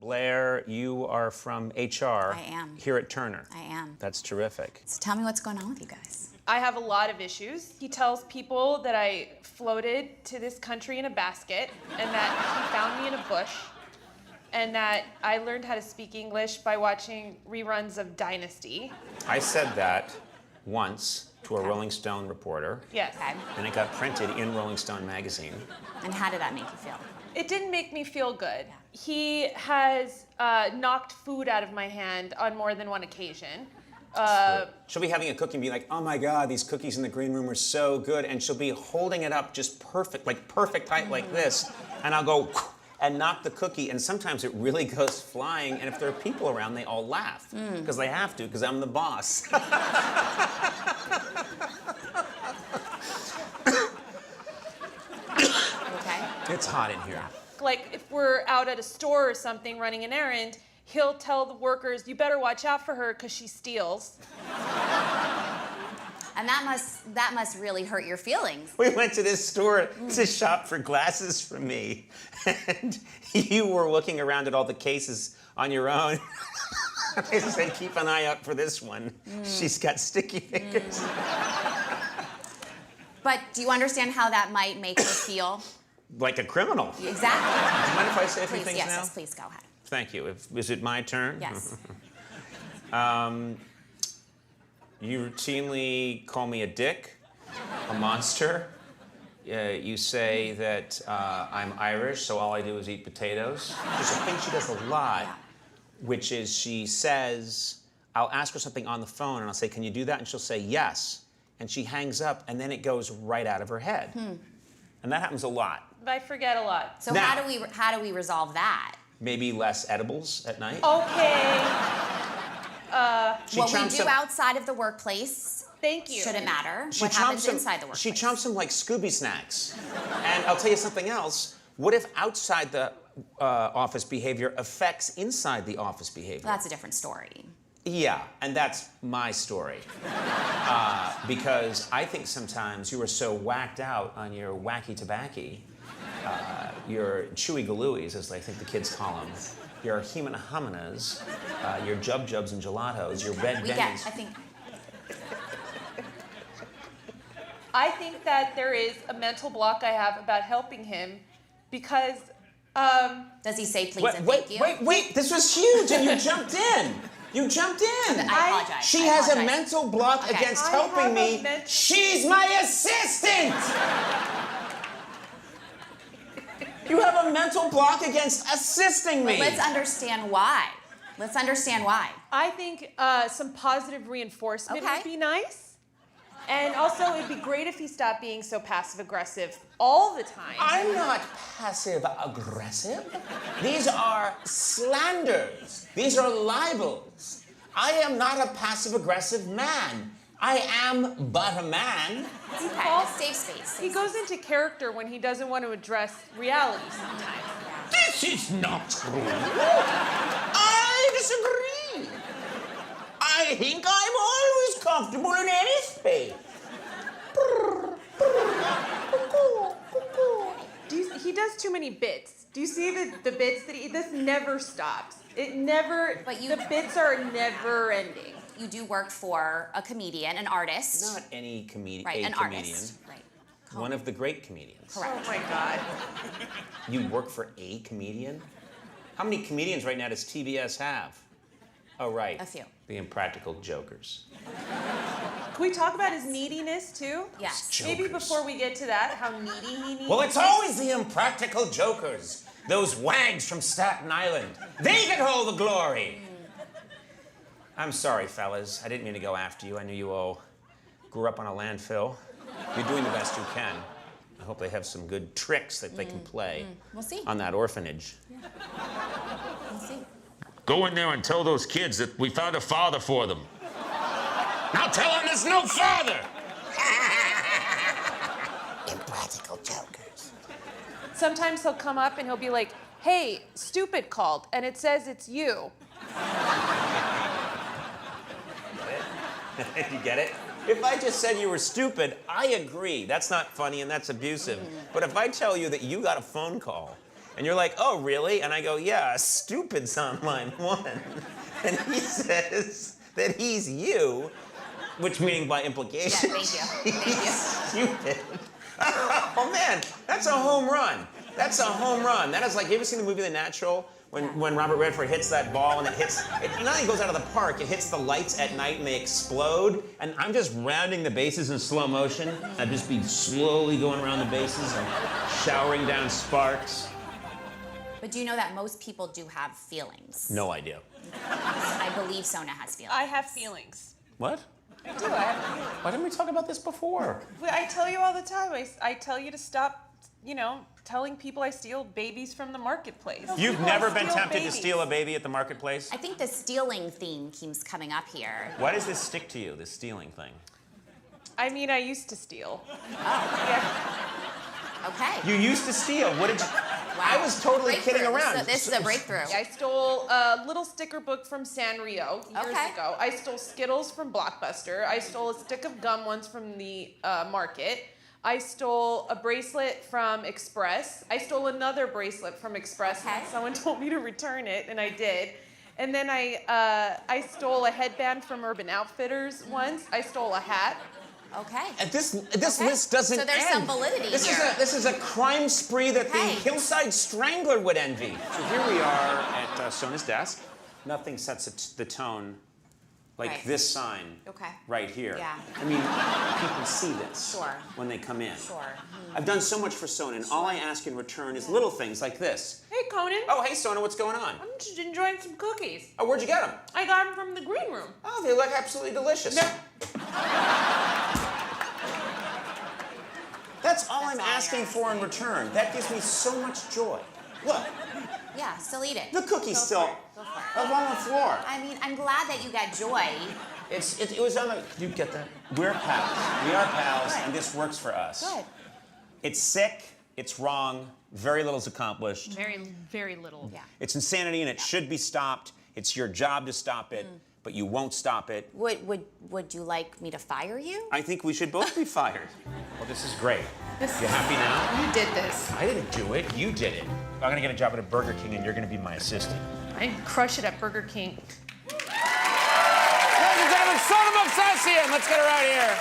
Blair, you are from HR. I am. Here at Turner. I am. That's terrific. So tell me what's going on with you guys. I have a lot of issues. He tells people that I floated to this country in a basket and that he found me in a bush and that I learned how to speak English by watching reruns of Dynasty. I said that once to a Rolling Stone reporter. Yes. Okay. And it got printed in Rolling Stone magazine. And how did that make you feel? It didn't make me feel good. He has knocked food out of my hand on more than one occasion. She'll be having a cookie and be like, oh my God, these cookies in the green room are so good. And she'll be holding it up just perfect, like perfect height like this. And I'll go and knock the cookie. And sometimes it really goes flying. And if there are people around, they all laugh. Because they have to, because I'm the boss. Okay. It's hot in here. Like if we're out at a store or something running an errand, he'll tell the workers, you better watch out for her because she steals. And that must really hurt your feelings. We went to this store to shop for glasses for me. And you were looking around at all the cases on your own. I said, keep an eye out for this one. She's got sticky fingers. But do you understand how that might make her feel? Like a criminal. Exactly. Do you mind if I say a few Please, things yes, now? yes, please go ahead. Thank you. Is it my turn? Yes. You routinely call me a dick, a monster. You say that I'm Irish, so all I do is eat potatoes. There's a thing she does a lot, which is she says, I'll ask her something on the phone, and I'll say, can you do that? And she'll say, yes. And she hangs up, and then it goes right out of her head. And that happens a lot. I forget a lot. So Now- how do we resolve that? Maybe less edibles at night. Okay, She What we chomps do them- outside of the workplace thank you. shouldn't matter. She What chomps happens them- inside the workplace? She chomps them like Scooby snacks. And I'll tell you something else. What if outside the office behavior affects inside the office behavior? That's a different story. Yeah, and that's my story. Because I think sometimes you are so whacked out on your wacky tobacco, your chewy galooies, as I think the kids call them, your human hominas, your jubs and gelatos, your red We get, bennies. I think that there is a mental block I have about helping him because, Does he say please and thank you? Wait, this was huge and you jumped in. You jumped in. I apologize. She I has a apologize. mental block Okay. against I helping have a me. men- She's my assistant! You have a mental block against assisting me. Let's understand why. Let's understand why. I think some positive reinforcement Okay. would be nice. And also, it'd be great if he stopped being so passive-aggressive all the time. I'm not passive aggressive. These are slanders. These are libels. I am not a passive aggressive man. I am but a man. Okay, false- safe space. He goes into character when he doesn't want to address reality sometimes. This is not true. I disagree. I think I'm always comfortable in any space. He does too many bits. Do you see the bits that this never stops? It never, But you- the bits are never ending. You do work for a comedian, an artist. Not any comedian. Right, a an comedian. artist. Right. One of the great comedians. Correct. Oh my God. You work for a comedian? How many comedians right now does TBS have? Oh, right. A few. The Impractical Jokers. Can we talk about his neediness too? Yes. Maybe Jokers. before we get to that, how needy he needs. Well, it's always the Impractical Jokers. Those wags from Staten Island. They get all the glory. I'm sorry, fellas. I didn't mean to go after you. I knew you all grew up on a landfill. You're doing the best you can. I hope they have some good tricks that they can play We'll see. on that orphanage. We'll see. Go in there and tell those kids that we found a father for them. Now tell them there's no father! Impractical Jokers. Sometimes he'll come up and he'll be like, "Hey, stupid called," and it says it's you. You get it? If I just said you were stupid, I agree. That's not funny and that's abusive. But if I tell you that you got a phone call And you're like, oh, really? And I go, yeah, stupid's on line 1. And he says that he's you, which meaning by implication, Yeah, thank you. Thank you. stupid. Oh man, that's a home run. That's a home run. That is like, you ever seen the movie The Natural? When Robert Redford hits that ball and not only goes out of the park, it hits the lights at night and they explode. And I'm just rounding the bases in slow motion. I'd just be slowly going around the bases and showering down sparks. But do you know that most people do have feelings? No idea. I believe Sona has feelings. I have feelings. What? I do. I have feelings. Why didn't we talk about this before? I tell you all the time. I tell you to stop, telling people I steal babies from the marketplace. You've People, never I been steal tempted babies. to steal a baby at the marketplace? I think the stealing theme keeps coming up here. Why does this stick to you, this stealing thing? I mean, I used to steal. Oh. Yeah. Okay. You used to steal. What did you... Wow. I was totally Breakthrough. kidding around. This is a breakthrough. I stole a little sticker book from Sanrio years Okay. ago. I stole Skittles from Blockbuster. I stole a stick of gum once from the market. I stole a bracelet from Express. I stole another bracelet from Express. Okay. And someone told me to return it, and I did. And then I stole a headband from Urban Outfitters once. I stole a hat. Okay. And this Okay. list doesn't So there's end. some validity this here. This is a crime spree that Okay. the Hillside Strangler would envy. So here we are at Sona's desk. Nothing sets the tone like Right. this sign Okay. right here. Yeah. I mean, people see this Sure. when they come in. Sure. I've done so much for Sona, and all I ask in return is little things like this. Hey, Conan. Oh, hey, Sona, what's going on? I'm just enjoying some cookies. Oh, where'd you get them? I got them from the green room. Oh, they look absolutely delicious. That's all I'm all asking you're for in return. That gives me so much joy. Look, Yeah, still eat it. the cookie's still Go for it. up on the floor. I mean, I'm glad that you got joy. It was on the. Do you get that? We're pals. We are pals, and this works for us. Good. It's sick. It's wrong. Very little's accomplished. Very, very little. Yeah. It's insanity, and it should be stopped. It's your job to stop it, but you won't stop it. Would you like me to fire you? I think we should both be fired. Well, this is great. You happy now? You did this. I didn't do it. You did it. I'm gonna get a job at a Burger King, and you're gonna be my assistant. I crush it at Burger King. Ladies and gentlemen, Sona Obsession. Let's get her out here.